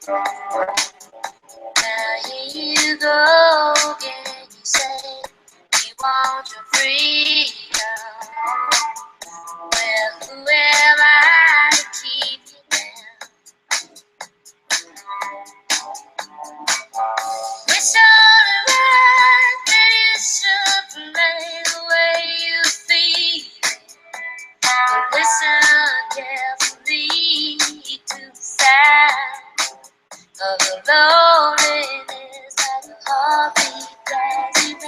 Now here you go again. You say you want your freedom. Well, who am I to keep you down? Wish on the right that you should play the way you feel. But listen carefully to the sound of the loneliness like a heartbeat as you make.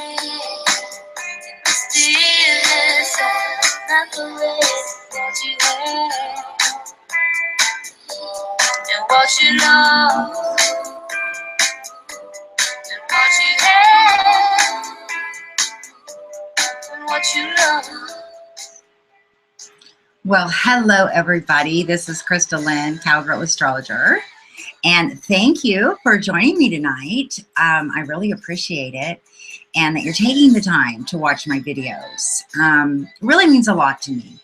In the stillness of not the way what you have and what you know and what you have and what you love. Well, hello everybody. This is Chrystallynn, Cowgirl Astrologer. And thank you for joining me tonight. I really appreciate it. And that you're taking the time to watch my videos. Really means a lot to me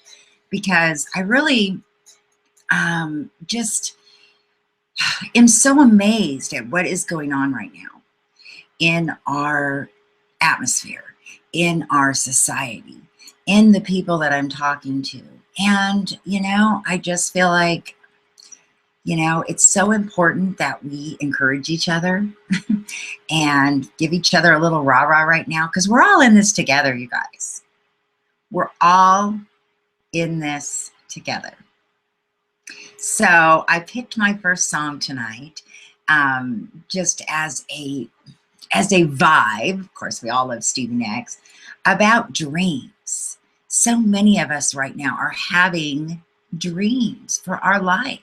because I really just am so amazed at what is going on right now in our atmosphere, in our society, in the people that I'm talking to. And, you know, I just feel like, you know, it's so important that we encourage each other and give each other a little rah-rah right now, because we're all in this together, you guys. We're all in this together. So I picked my first song tonight just as a vibe. Of course, we all love Stevie Nicks, about dreams. So many of us right now are having dreams for our life.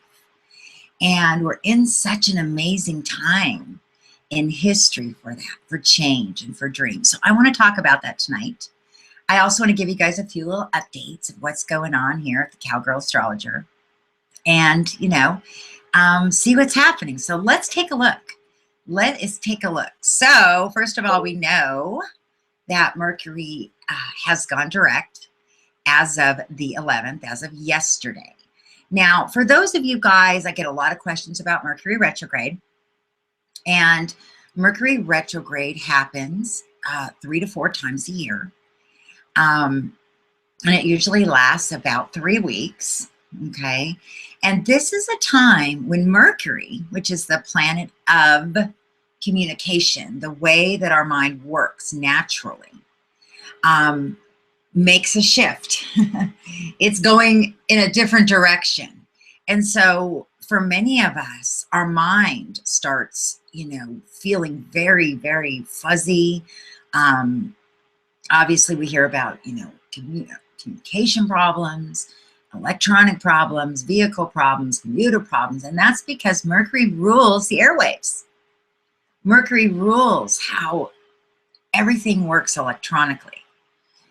And we're in such an amazing time in history for that, for change and for dreams. So I want to talk about that tonight. I also want to give you guys a few little updates of what's going on here at the Cowgirl Astrologer. And, you know, see what's happening. So let's take a look. Let us take a look. So first of all, we know that Mercury has gone direct as of the 11th, as of yesterday. Now, for those of you guys, I get a lot of questions about Mercury retrograde. And Mercury retrograde happens 3 to 4 times a year. And it usually lasts about 3 weeks. Okay. And this is a time when Mercury, which is the planet of communication, the way that our mind works naturally, makes a shift. It's going in a different direction. And so for many of us, our mind starts, you know, feeling very, very fuzzy. Obviously we hear about, you know, communication problems, electronic problems, vehicle problems, computer problems, and that's because Mercury rules the airwaves. Mercury rules how everything works electronically.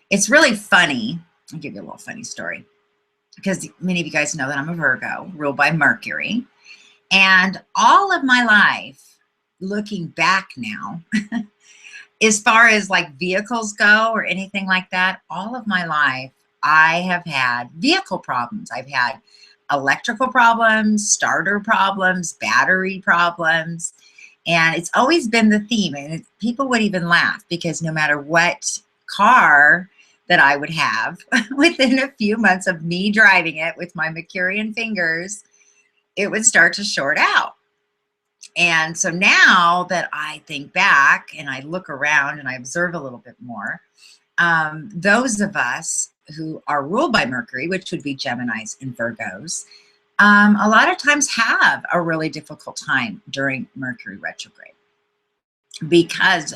It's really funny. I'll give you a little funny story because many of you guys know that I'm a Virgo, ruled by Mercury. And all of my life, looking back now, as far as like vehicles go or anything like that, all of my life, I have had vehicle problems. I've had electrical problems, starter problems, battery problems. And it's always been the theme. And people would even laugh because no matter what car that I would have, within a few months of me driving it with my Mercurian fingers, it would start to short out. And so now that I think back and I look around and I observe a little bit more, those of us who are ruled by Mercury, which would be Geminis and Virgos, a lot of times have a really difficult time during Mercury retrograde because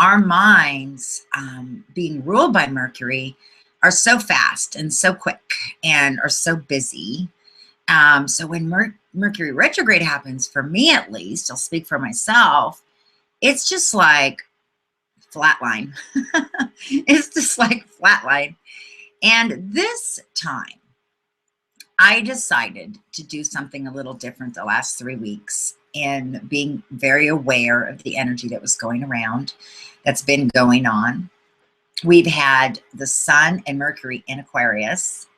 our minds, being ruled by Mercury, are so fast and so quick and are so busy. So when Mercury retrograde happens, for me at least, I'll speak for myself, it's just like flatline. It's just like flatline. And this time, I decided to do something a little different the last 3 weeks in being very aware of the energy that was going around, that's been going on. We've had the Sun and Mercury in Aquarius.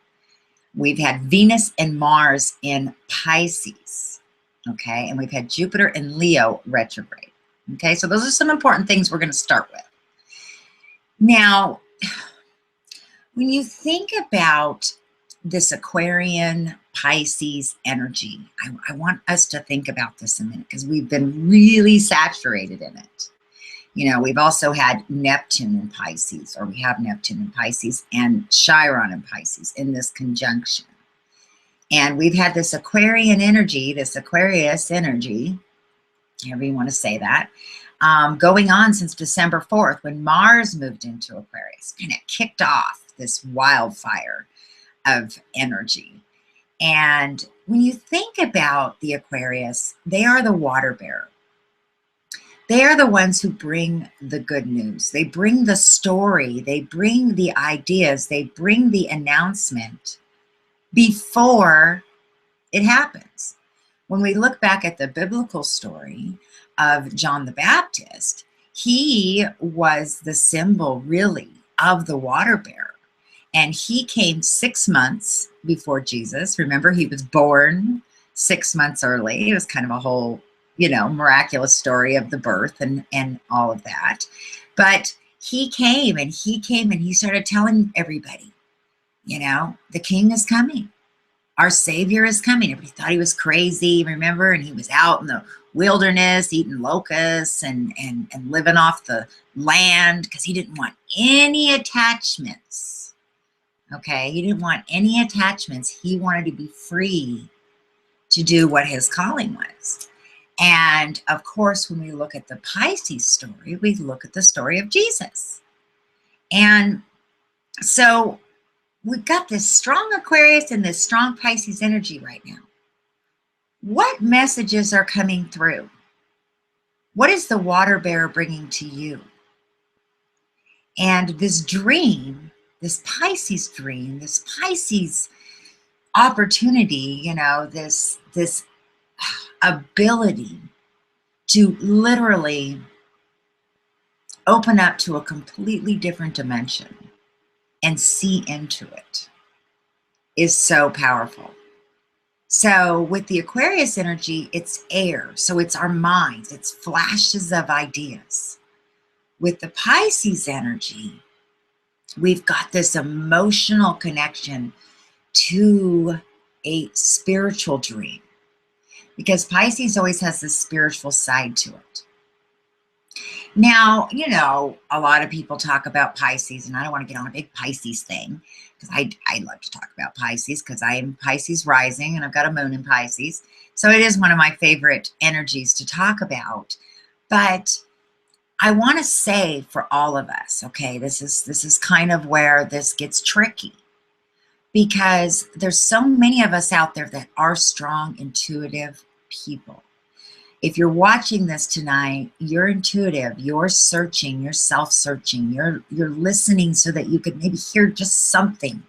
We've had Venus and Mars in Pisces. Okay, and we've had Jupiter in Leo retrograde. Okay, so those are some important things we're going to start with. Now, when you think about this Aquarian Pisces energy, I want us to think about this a minute because we've been really saturated in it. You know, we've also had Neptune in Pisces, or we have Neptune in Pisces and Chiron in Pisces in this conjunction. And we've had this Aquarian energy, this Aquarius energy, however you want to say that, going on since December 4th when Mars moved into Aquarius, kind of kicked off this wildfire of energy. And when you think about the Aquarius, they are the water bearer. They are the ones who bring the good news. They bring the story. They bring the ideas. They bring the announcement before it happens. When we look back at the biblical story of John the Baptist, he was the symbol really of the water bearer. And he came 6 months before Jesus. Remember, he was born 6 months early. It was kind of a whole, you know, miraculous story of the birth and all of that. But he came and he started telling everybody, you know, the king is coming. Our Savior is coming. Everybody thought he was crazy, remember? And he was out in the wilderness eating locusts and living off the land because he didn't want any attachments. Okay, he didn't want any attachments. He wanted to be free to do what his calling was. And of course, when we look at the Pisces story, we look at the story of Jesus. And so we've got this strong Aquarius and this strong Pisces energy right now. What messages are coming through? What is the water bearer bringing to you? And this dream, this Pisces dream, this Pisces opportunity, you know, this ability to literally open up to a completely different dimension and see into it is so powerful. So with the Aquarius energy, it's air. So it's our minds, it's flashes of ideas. With the Pisces energy, we've got this emotional connection to a spiritual dream because Pisces always has this spiritual side to it. Now, you know, a lot of people talk about Pisces, and I don't want to get on a big Pisces thing because I love to talk about Pisces because I am Pisces rising and I've got a moon in Pisces. So it is one of my favorite energies to talk about. But I want to say for all of us, okay, this is kind of where this gets tricky because there's so many of us out there that are strong, intuitive people. If you're watching this tonight, you're intuitive, you're searching, you're self-searching, you're listening so that you could maybe hear just something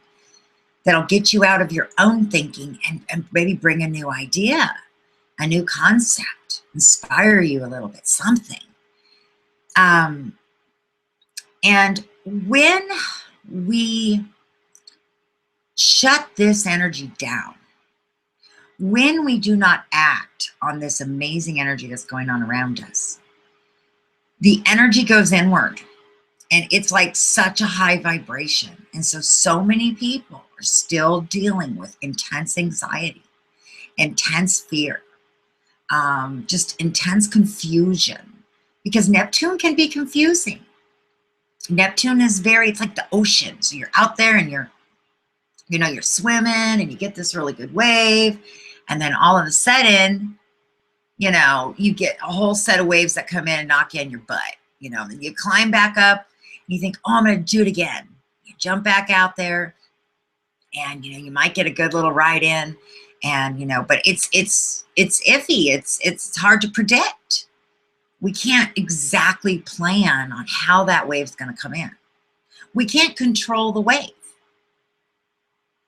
that'll get you out of your own thinking and maybe bring a new idea, a new concept, inspire you a little bit, something. And when we shut this energy down, when we do not act on this amazing energy that's going on around us, the energy goes inward and it's like such a high vibration. And so many people are still dealing with intense anxiety, intense fear, just intense confusion because Neptune can be confusing. Neptune is it's like the ocean. So you're out there and you're swimming and you get this really good wave. And then all of a sudden, you know, you get a whole set of waves that come in and knock you in your butt. You know, then you climb back up and you think, oh, I'm going to do it again. You jump back out there and, you know, you might get a good little ride in and, you know, but it's iffy. It's hard to predict. We can't exactly plan on how that wave's going to come in. We can't control the wave.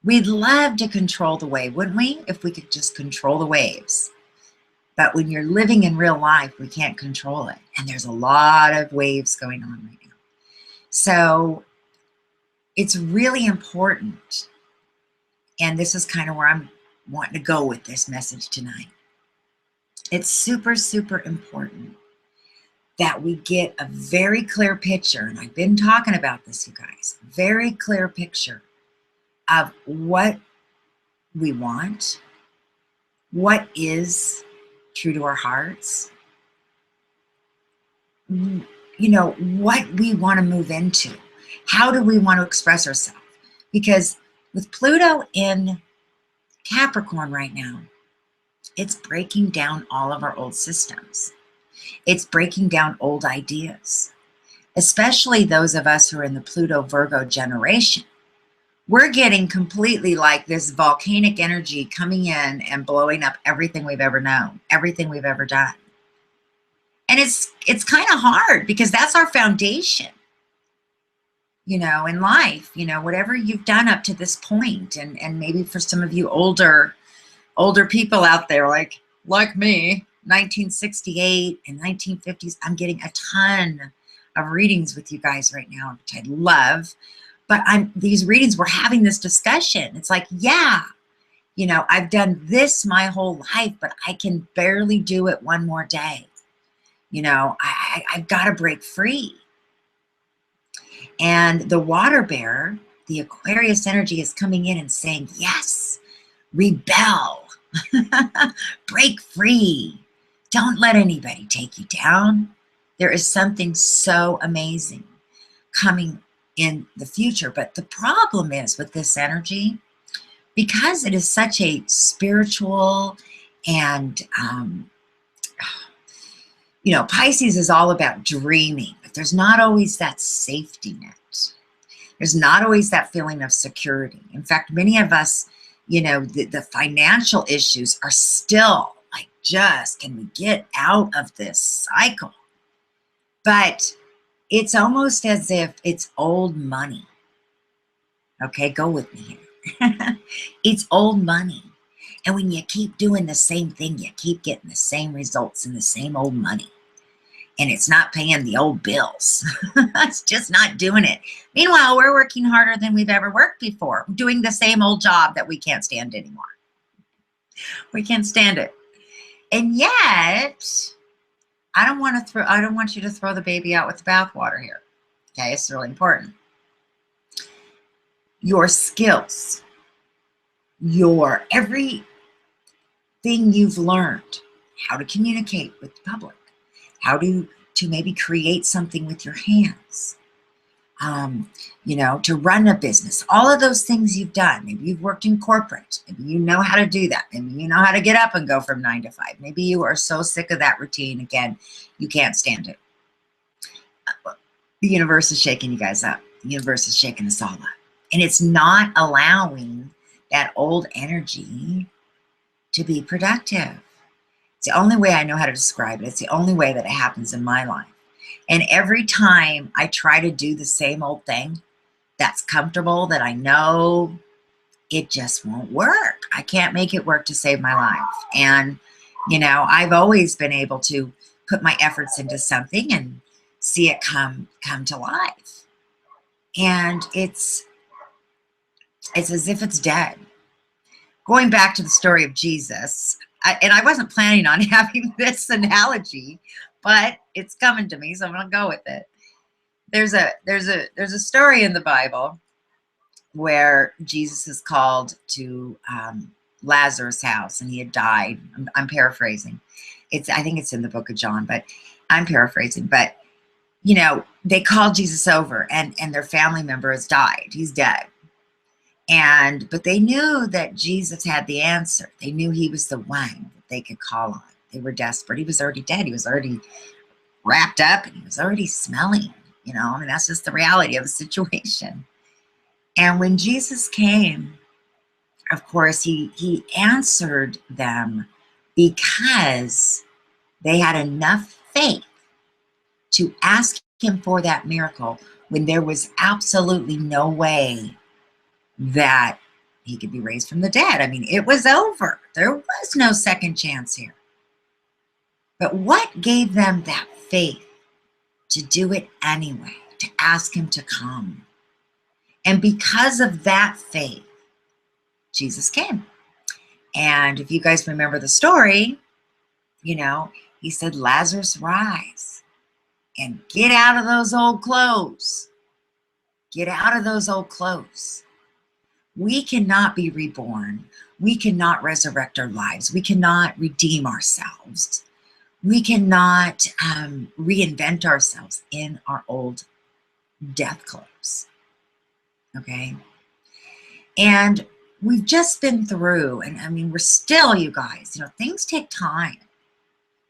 We'd love to control the wave, wouldn't we? If we could just control the waves. But when you're living in real life, we can't control it. And there's a lot of waves going on right now. So it's really important. And this is kind of where I'm wanting to go with this message tonight. It's super, super important that we get a very clear picture, and I've been talking about this, you guys, very clear picture of what we want, what is true to our hearts, what we want to move into. How do we want to express ourselves? Because with Pluto in Capricorn right now, it's breaking down all of our old systems. It's breaking down old ideas, especially those of us who are in the Pluto Virgo generation. We're getting completely like this volcanic energy coming in and blowing up everything we've ever known, everything we've ever done. And it's kind of hard because that's our foundation, in life, whatever you've done up to this point. And maybe for some of you older people out there, like me, 1968 and 1950s, I'm getting a ton of readings with you guys right now, which I love. But these readings, we're having this discussion. It's like, yeah, I've done this my whole life, but I can barely do it one more day. I've got to break free. And the water bearer, the Aquarius energy, is coming in and saying, yes, rebel, break free. Don't let anybody take you down. There is something so amazing coming in the future. But the problem is with this energy, because it is such a spiritual and, Pisces is all about dreaming, but there's not always that safety net. There's not always that feeling of security. In fact, many of us, the financial issues are still like, can we get out of this cycle? But it's almost as if it's old money. Okay, go with me here. It's old money. And when you keep doing the same thing, you keep getting the same results and the same old money. And it's not paying the old bills. It's just not doing it. Meanwhile, we're working harder than we've ever worked before, doing the same old job that we can't stand anymore. We can't stand it. And yet, I don't want you to throw the baby out with the bathwater here. Okay, it's really important. Your skills, your everything you've learned, how to communicate with the public, how to maybe create something with your hands, to run a business, all of those things you've done. Maybe you've worked in corporate. Maybe you know how to do that. Maybe you know how to get up and go from 9 to 5. Maybe you are so sick of that routine. Again, you can't stand it. The universe is shaking you guys up. The universe is shaking us all up. And it's not allowing that old energy to be productive. It's the only way I know how to describe it. It's the only way that it happens in my life. And every time I try to do the same old thing that's comfortable, that I know, it just won't work. I can't make it work to save my life. And, I've always been able to put my efforts into something and see it come to life. And it's as if it's dead. Going back to the story of Jesus, and I wasn't planning on having this analogy, but it's coming to me, so I'm going to go with it. There's a story in the Bible where Jesus is called to Lazarus' house, and he had died. I'm paraphrasing. I think it's in the book of John, but I'm paraphrasing. But they called Jesus over, and their family member has died. He's dead. But they knew that Jesus had the answer. They knew he was the one that they could call on. They were desperate. He was already dead. He was already wrapped up, and he was already smelling. That's just the reality of the situation. And when Jesus came, of course, he answered them because they had enough faith to ask him for that miracle when there was absolutely no way that he could be raised from the dead. I mean, it was over. There was no second chance here. But what gave them that faith to do it anyway, to ask him to come? And because of that faith, Jesus came. And if you guys remember the story, You know, he said, Lazarus, rise and get out of those old clothes. Get out of those old clothes. We cannot be reborn. We cannot resurrect our lives. We cannot redeem ourselves. We cannot reinvent ourselves in our old death clothes. Okay? And we've just been through, and I mean, we're still, you guys, you know, things take time.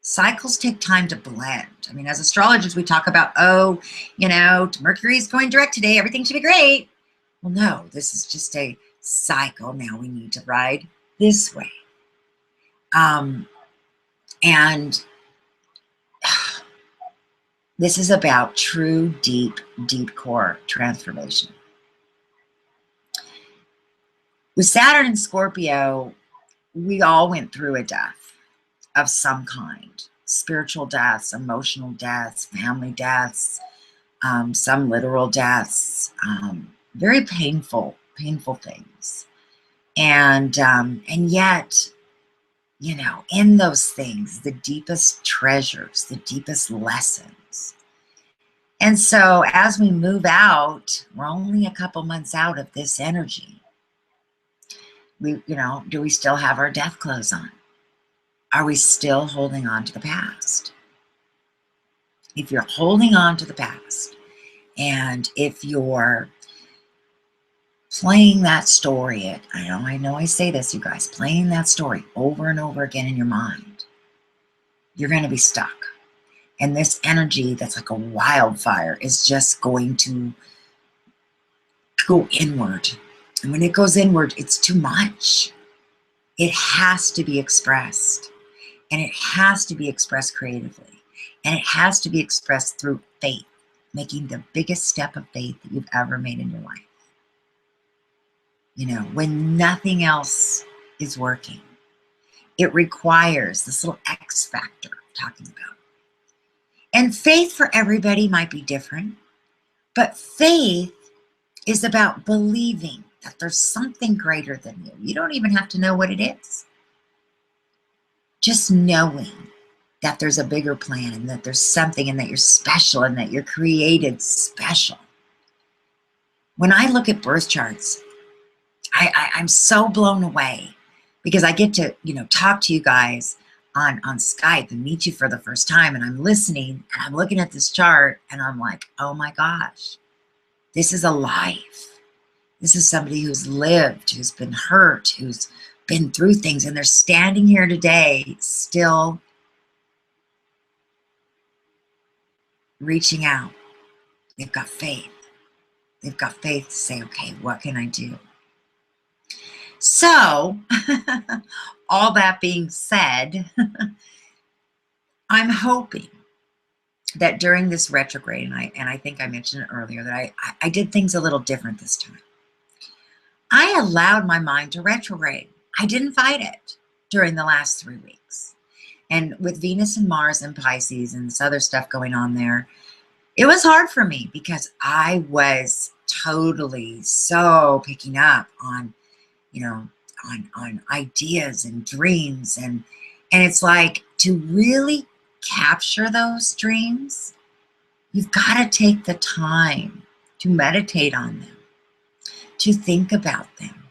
Cycles take time to blend. I mean, as astrologers, we talk about, oh, you know, Mercury is going direct today. Everything should be great. Well, no, this is just a cycle. Now we need to ride this way. And this is about true, deep, deep core transformation. With Saturn and Scorpio, we all went through a death of some kind. Spiritual deaths, emotional deaths, family deaths, some literal deaths, very painful things. And yet, you know, in those things, the deepest treasures, the deepest lessons. And so as we move out, we're only a couple months out of this energy. You know, do we still have our death clothes on? Are we still holding on to the past? If you're holding on to the past, and if you're playing that story, I know I say this, you guys, playing that story over and over again in your mind, you're going to be stuck. And this energy that's like a wildfire is just going to go inward. And when it goes inward, it's too much. It has to be expressed. And it has to be expressed creatively. And it has to be expressed through faith, making the biggest step of faith that you've ever made in your life. You know, when nothing else is working, it requires this little X factor I'm talking about. And faith for everybody might be different, but faith is about believing that there's something greater than you. You don't even have to know what it is. Just knowing that there's a bigger plan and that there's something and that you're special and that you're created special. When I look at birth charts, I'm so blown away because I get to, you know, talk to you guys on Skype and meet you for the first time, and I'm listening and I'm looking at this chart and I'm like, oh my gosh, this is a life. This is somebody who's lived, who's been hurt, who's been through things, and they're standing here today still reaching out. They've got faith. They've got faith to say, okay, what can I do? So, all that being said, I'm hoping that during this retrograde, and I think I mentioned it earlier, that I did things a little different this time. I allowed my mind to retrograde. I didn't fight it during the last 3 weeks. And with Venus and Mars and Pisces and this other stuff going on there, it was hard for me because I was totally so picking up on, you know, on ideas and dreams. And it's like, to really capture those dreams, you've got to take the time to meditate on them, to think about them,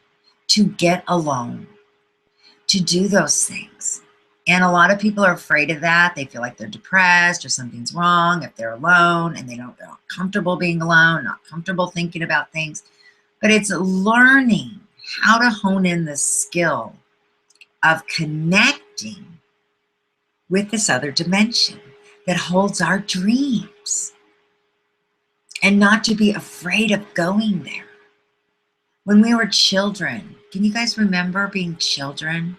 to get alone, to do those things. And a lot of people are afraid of that. They feel like they're depressed or something's wrong if they're alone, and they're not comfortable being alone, not comfortable thinking about things. But it's learning how to hone in the skill of connecting with this other dimension that holds our dreams, and not to be afraid of going there. When we were children, can you guys remember being children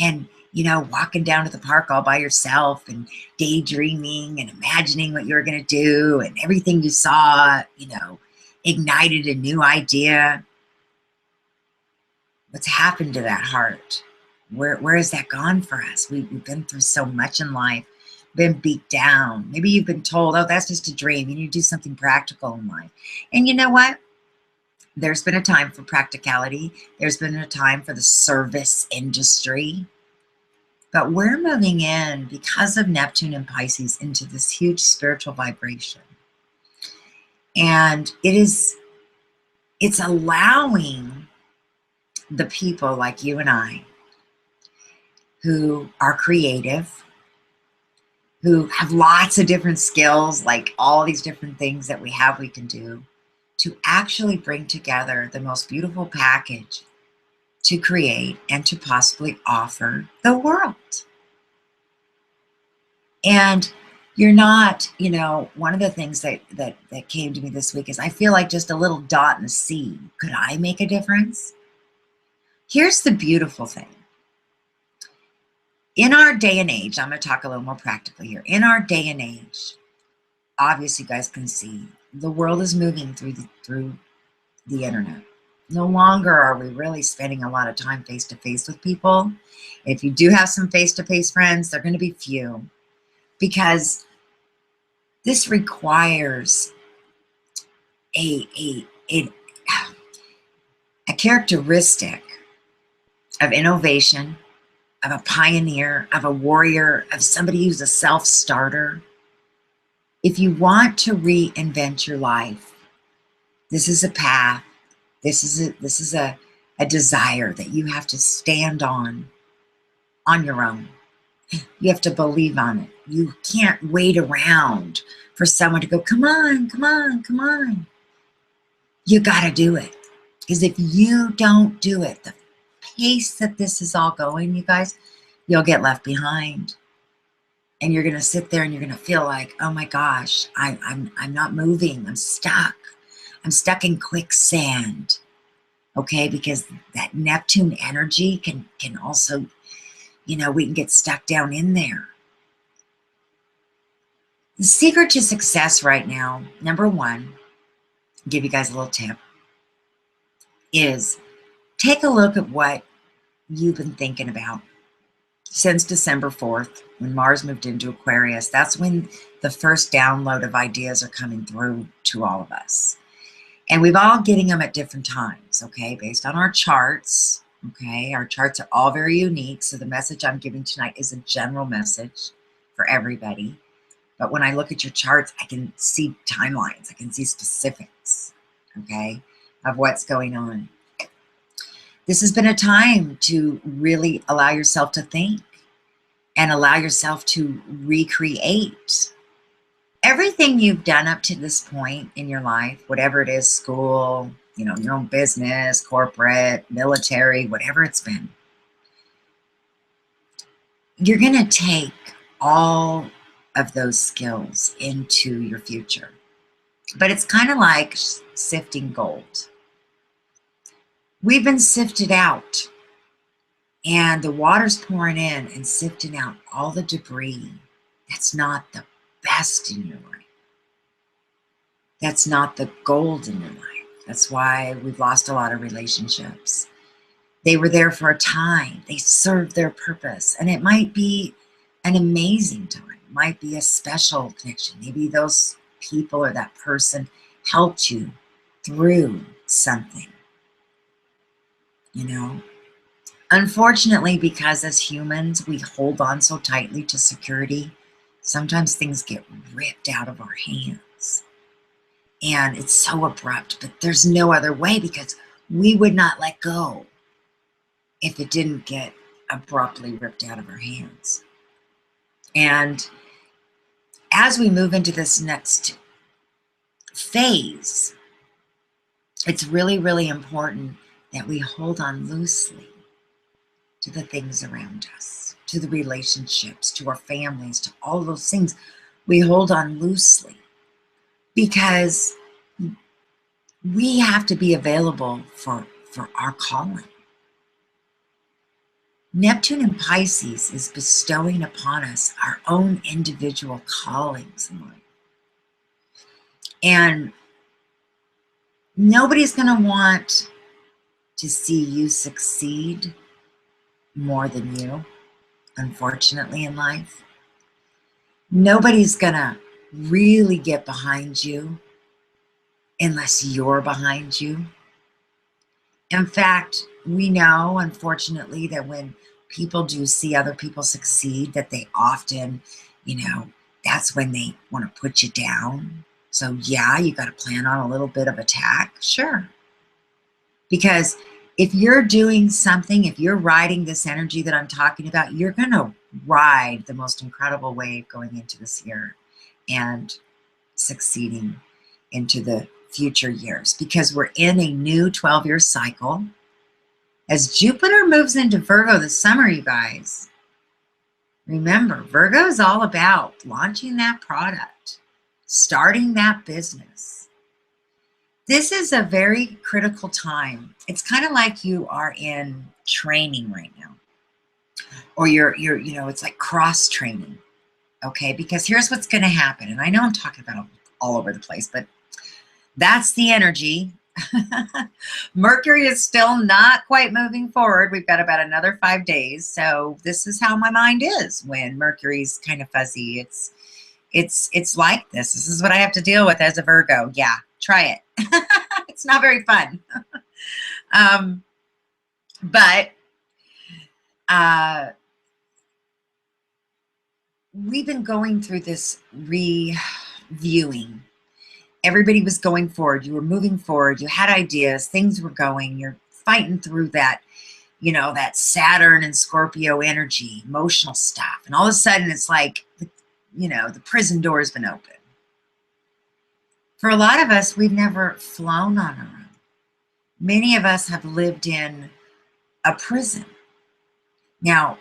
and, you know, walking down to the park all by yourself and daydreaming and imagining what you were going to do, and everything you saw, you know, ignited a new idea? What's happened to that heart? Where has that gone for us? We've been through so much in life, been beat down. Maybe you've been told, oh, that's just a dream. You need to do something practical in life. And you know what? There's been a time for practicality. There's been a time for the service industry. But we're moving in, because of Neptune and Pisces, into this huge spiritual vibration. And it's allowing the people like you and I, who are creative, who have lots of different skills, like all these different things that we can do, to actually bring together the most beautiful package to create and to possibly offer the world. And you're not, one of the things that came to me this week is I feel like just a little dot in the sea. Could I make a difference? Here's the beautiful thing. In our day and age, I'm going to talk a little more practically here. In our day and age, obviously you guys can see the world is moving through the internet. No longer are we really spending a lot of time face-to-face with people. If you do have some face-to-face friends, they're going to be few, because this requires a characteristic of innovation, of a pioneer, of a warrior, of somebody who's a self-starter. If you want to reinvent your life, this is a path. This is a desire that you have to stand on your own. You have to believe on it. You can't wait around for someone to go, come on, come on, come on. You got to do it. Because if you don't do it, the pace that this is all going, you guys, you'll get left behind. And you're going to sit there and you're going to feel like, oh my gosh, I'm not moving. I'm stuck. I'm stuck in quicksand. Okay, because that Neptune energy can also, we can get stuck down in there. The secret to success right now, number one, I'll give you guys a little tip, is take a look at what you've been thinking about since December 4th, when Mars moved into Aquarius. That's when the first download of ideas are coming through to all of us. And we've all getting them at different times, okay, based on our charts, okay? Our charts are all very unique, so the message I'm giving tonight is a general message for everybody. But when I look at your charts, I can see timelines, I can see specifics, okay, of what's going on. This has been a time to really allow yourself to think and allow yourself to recreate. Everything you've done up to this point in your life, whatever it is, school, your own business, corporate, military, whatever it's been, you're going to take all of those skills into your future. But it's kind of like sifting gold. We've been sifted out, and the water's pouring in and sifting out all the debris that's not the best in your life. That's not the gold in your life. That's why we've lost a lot of relationships. They were there for a time. They served their purpose. And it might be an amazing time. It might be a special connection. Maybe those people or that person helped you through something. Unfortunately, because as humans, we hold on so tightly to security, sometimes things get ripped out of our hands. And it's so abrupt, but there's no other way, because we would not let go if it didn't get abruptly ripped out of our hands. And as we move into this next phase, it's really, really important that we hold on loosely to the things around us, to the relationships, to our families, to all those things. We hold on loosely because we have to be available for our calling. Neptune in Pisces is bestowing upon us our own individual callings in life. And nobody's going to want to see you succeed more than you, unfortunately, in life. Nobody's going to really get behind you unless you're behind you. In fact, we know, unfortunately, that when people do see other people succeed, that they often, you know, that's when they want to put you down. So yeah, you got to plan on a little bit of attack. Sure. Because if you're doing something, if you're riding this energy that I'm talking about, you're going to ride the most incredible wave going into this year and succeeding into the future years, because we're in a new 12-year cycle. As Jupiter moves into Virgo this summer, you guys, remember, Virgo is all about launching that product, starting that business. This is a very critical time. It's kind of like you are in training right now, or you're you know, it's like cross training. Okay, because here's what's going to happen. And I know I'm talking about all over the place, but that's the energy. Mercury is still not quite moving forward. We've got about another 5 days. So this is how my mind is when Mercury's kind of fuzzy. It's like this. This is what I have to deal with as a Virgo. Yeah, try it. It's not very fun. But we've been going through this reviewing. Everybody was going forward. You were moving forward. You had ideas. Things were going. You're fighting through that, you know, that Saturn and Scorpio energy, emotional stuff. And all of a sudden it's like, you know, the prison door has been open. For a lot of us, we've never flown on our own. Many of us have lived in a prison. Now,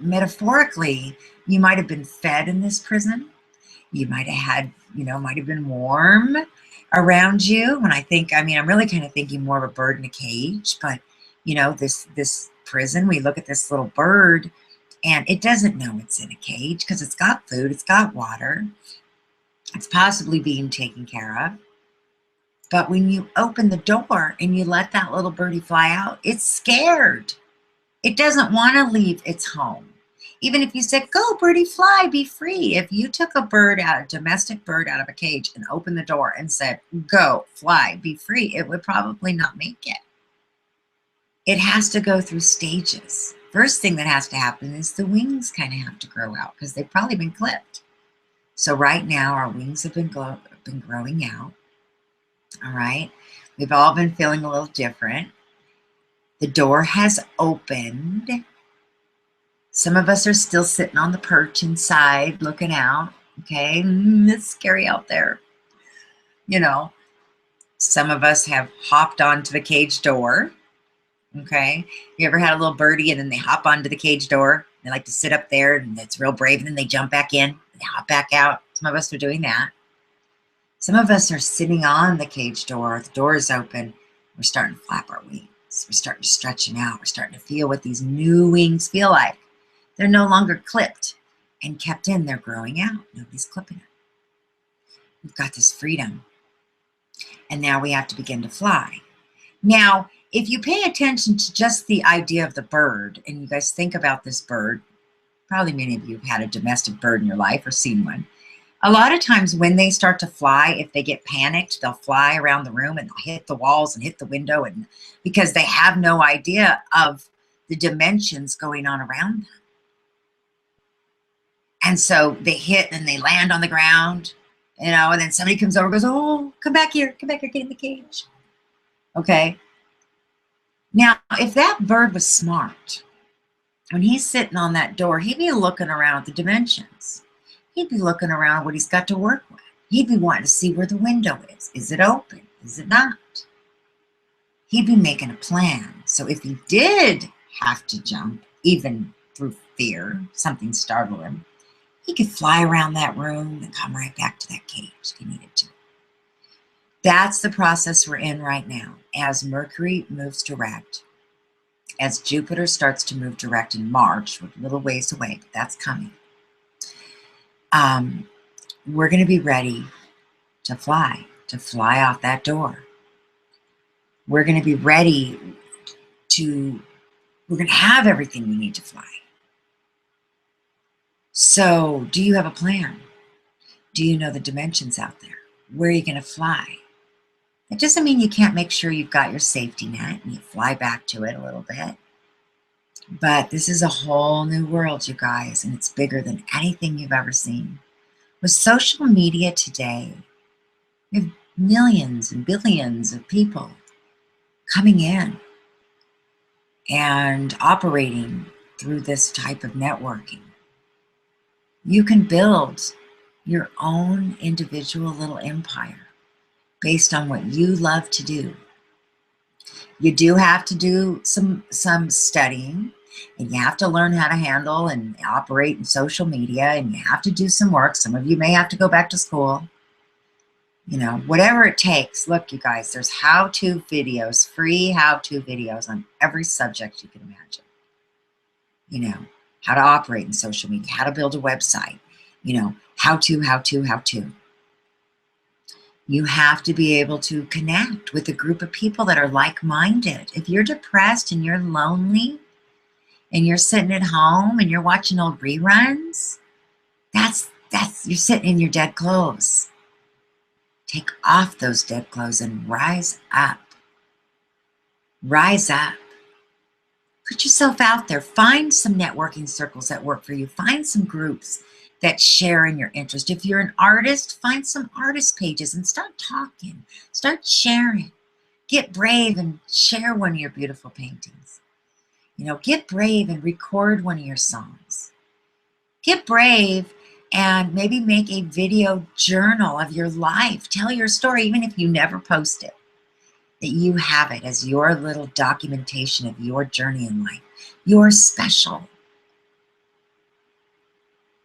metaphorically, you might have been fed in this prison. You might have had, you know, might have been warm around you. When I think, I mean, I'm really kind of thinking more of a bird in a cage, but you know, this prison, we look at this little bird and it doesn't know it's in a cage because it's got food, it's got water, it's possibly being taken care of. But when you open the door and you let that little birdie fly out, it's scared. It doesn't want to leave its home. Even if you said, go birdie fly, be free. If you took a bird out, a domestic bird out of a cage and opened the door and said, go fly, be free, it would probably not make it. It has to go through stages. First thing that has to happen is the wings kind of have to grow out because they've probably been clipped. So right now our wings have been growing out. All right. We've all been feeling a little different. The door has opened. Some of us are still sitting on the perch inside looking out. Okay. It's scary out there. You know, some of us have hopped onto the cage door. Okay. You ever had a little birdie and then they hop onto the cage door? They like to sit up there and it's real brave and then they jump back in, they hop back out. Some of us are doing that. Some of us are sitting on the cage door. The door is open. We're starting to flap our wings. We're starting to stretch them out. We're starting to feel what these new wings feel like. They're no longer clipped and kept in. They're growing out. Nobody's clipping it. We've got this freedom. And now we have to begin to fly. Now, if you pay attention to just the idea of the bird, and you guys think about this bird, probably many of you have had a domestic bird in your life or seen one. A lot of times when they start to fly, if they get panicked, they'll fly around the room and they'll hit the walls and hit the window, and because they have no idea of the dimensions going on around them. And so they hit and they land on the ground, you know, and then somebody comes over and goes, oh, come back here, get in the cage. Okay. Now, if that bird was smart, when he's sitting on that door, he'd be looking around at the dimensions. He'd be looking around what he's got to work with. He'd be wanting to see where the window is. Is it open? Is it not? He'd be making a plan. So if he did have to jump, even through fear, something startled him, he could fly around that room and come right back to that cage if he needed to. That's the process we're in right now. As Mercury moves direct, as Jupiter starts to move direct in March, we're a little ways away, but that's coming. We're going to be ready to fly off that door. We're going to be ready we're going to have everything we need to fly. So, do you have a plan? Do you know the dimensions out there? Where are you going to fly? It doesn't mean you can't make sure you've got your safety net and you fly back to it a little bit. But this is a whole new world, you guys, and it's bigger than anything you've ever seen. With social media today, we have millions and billions of people coming in and operating through this type of networking. You can build your own individual little empire based on what you love to do. You do have to do some studying, and you have to learn how to handle and operate in social media, and you have to do some work. Some of you may have to go back to school. You know, whatever it takes. Look, you guys, there's how-to videos, free how-to videos on every subject you can imagine. You know, how to operate in social media, how to build a website, you know, how to. You have to be able to connect with a group of people that are like-minded. If you're depressed and you're lonely and you're sitting at home and you're watching old reruns, that's you're sitting in your dead clothes. Take off those dead clothes and rise up. Rise up. Put yourself out there. Find some networking circles that work for you. Find some groups that share in your interest. If you're an artist, find some artist pages and start talking. Start sharing. Get brave and share one of your beautiful paintings. You know, get brave and record one of your songs. Get brave and maybe make a video journal of your life. Tell your story, even if you never post it, that you have it as your little documentation of your journey in life. You're special.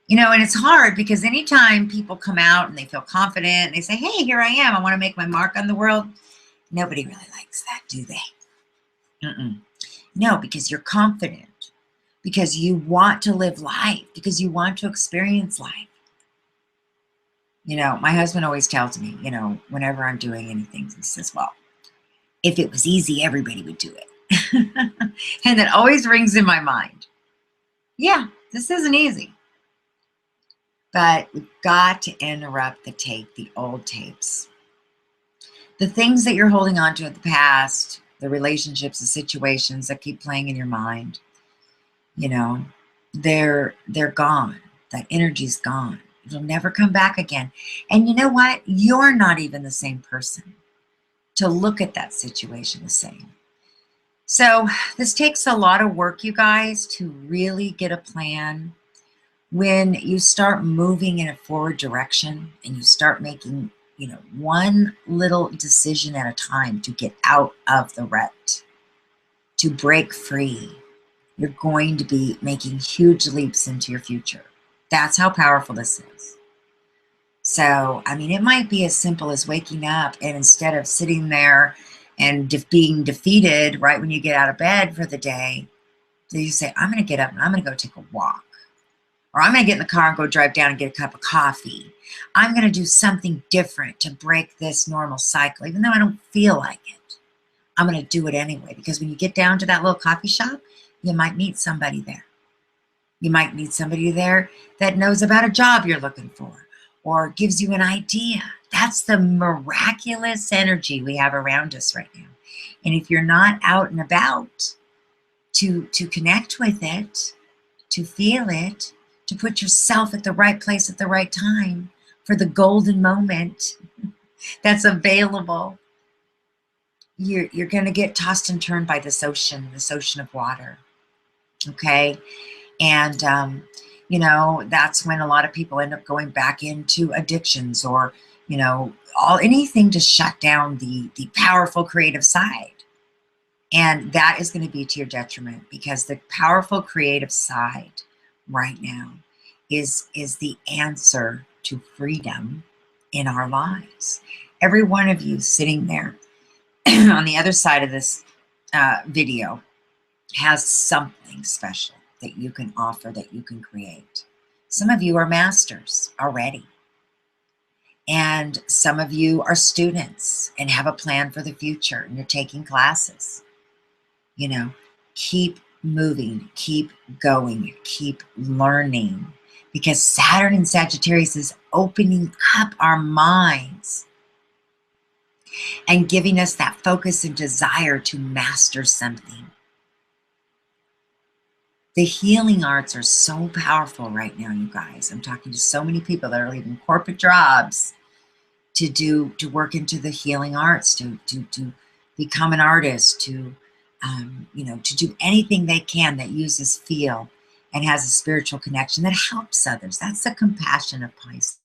You know, and it's hard because anytime people come out and they feel confident and they say, hey, here I am, I want to make my mark on the world, nobody really likes that, do they? No, because you're confident, because you want to live life, because you want to experience life. You know, my husband always tells me, you know, whenever I'm doing anything, he says, well, if it was easy, everybody would do it. And that always rings in my mind. Yeah, this isn't easy. But we've got to interrupt the tape, the old tapes. The things that you're holding on to in the past, the relationships, the situations that keep playing in your mind, you know, they're gone. That energy's gone. It'll never come back again. And you know what? You're not even the same person to look at that situation the same. So this takes a lot of work, you guys, to really get a plan. When you start moving in a forward direction and you start making, you know, one little decision at a time to get out of the rut, to break free, you're going to be making huge leaps into your future. That's how powerful this is. So, I mean, it might be as simple as waking up and instead of sitting there and being defeated right when you get out of bed for the day, so you say, I'm going to get up and I'm going to go take a walk. Or I'm going to get in the car and go drive down and get a cup of coffee. I'm going to do something different to break this normal cycle, even though I don't feel like it. I'm going to do it anyway, because when you get down to that little coffee shop, you might meet somebody there. You might meet somebody there that knows about a job you're looking for or gives you an idea. That's the miraculous energy we have around us right now. And if you're not out and about to connect with it, to feel it, to put yourself at the right place at the right time for the golden moment that's available, you're going to get tossed and turned by this ocean of water. Okay. And, you know, that's when a lot of people end up going back into addictions or, you know, anything to shut down the powerful creative side. And that is going to be to your detriment, because the powerful creative side right now is the answer to freedom in our lives. Every one of you sitting there on the other side of this video has something special that you can offer, that you can create. Some of you are masters already. And some of you are students and have a plan for the future and you're taking classes. You know, keep moving, keep going, keep learning, because Saturn in Sagittarius is opening up our minds and giving us that focus and desire to master something. The healing arts are so powerful right now, you guys. I'm talking to so many people that are leaving corporate jobs to work into the healing arts, to become an artist, to to do anything they can that uses feel and has a spiritual connection that helps others. That's the compassion of Pisces.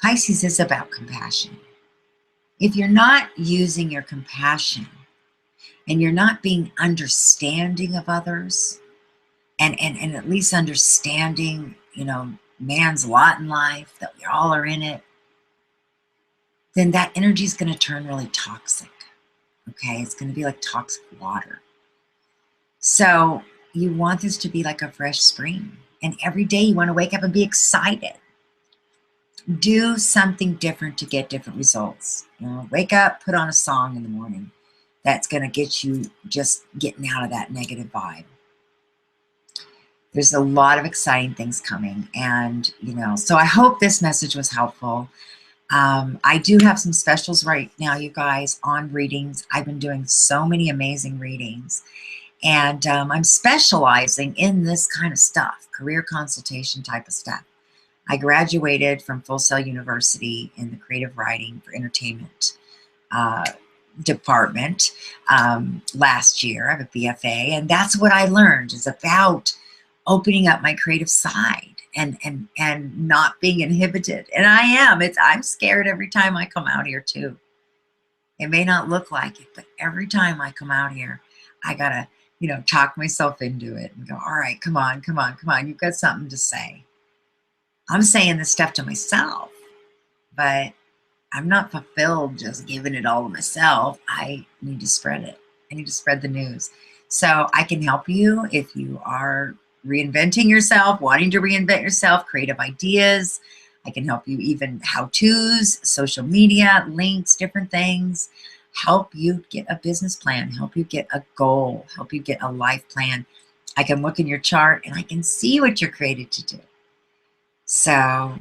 Pisces is about compassion. If you're not using your compassion and you're not being understanding of others, and at least understanding, man's lot in life, that we all are in it, then that energy is going to turn really toxic. Okay, it's going to be like toxic water. So you want this to be like a fresh spring, and every day you want to wake up and be excited. Do something different to get different results. Wake up, put on a song in the morning that's going to get you just getting out of that negative vibe. There's a lot of exciting things coming, and so I hope this message was helpful. I do have some specials right now, you guys, on readings. I've been doing so many amazing readings, and I'm specializing in this kind of stuff, career consultation type of stuff. I graduated from Full Sail University in the creative writing for entertainment department last year. I have a BFA, and that's what I learned, is about opening up my creative side and not being inhibited. And I am. I'm scared every time I come out here too. It may not look like it, but every time I come out here, I gotta, talk myself into it and go, all right, come on. You've got something to say. I'm saying this stuff to myself, but I'm not fulfilled just giving it all to myself. I need to spread it. I need to spread the news. So I can help you if you are reinventing yourself, wanting to reinvent yourself, creative ideas. I can help you even how-tos, social media, links, different things. Help you get a business plan, help you get a goal, help you get a life plan. I can look in your chart and I can see what you're created to do. So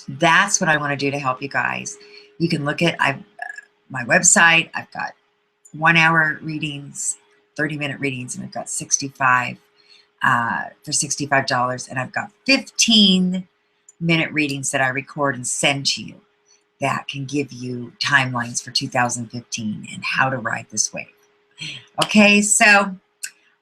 that's what I want to do to help you guys. You can look at my website. I've got 1 hour readings, 30-minute readings, and I've got 65 for $65. And I've got 15-minute readings that I record and send to you that can give you timelines for 2015 and how to ride this wave. Okay, so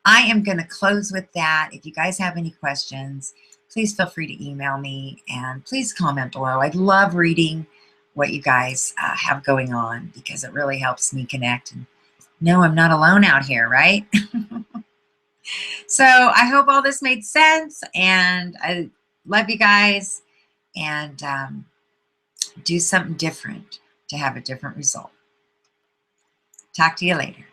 I am going to close with that. If you guys have any questions, please feel free to email me, and please comment below. I'd love reading what you guys have going on, because it really helps me connect and know I'm not alone out here, right? So I hope all this made sense, and I love you guys, and do something different to have a different result. Talk to you later.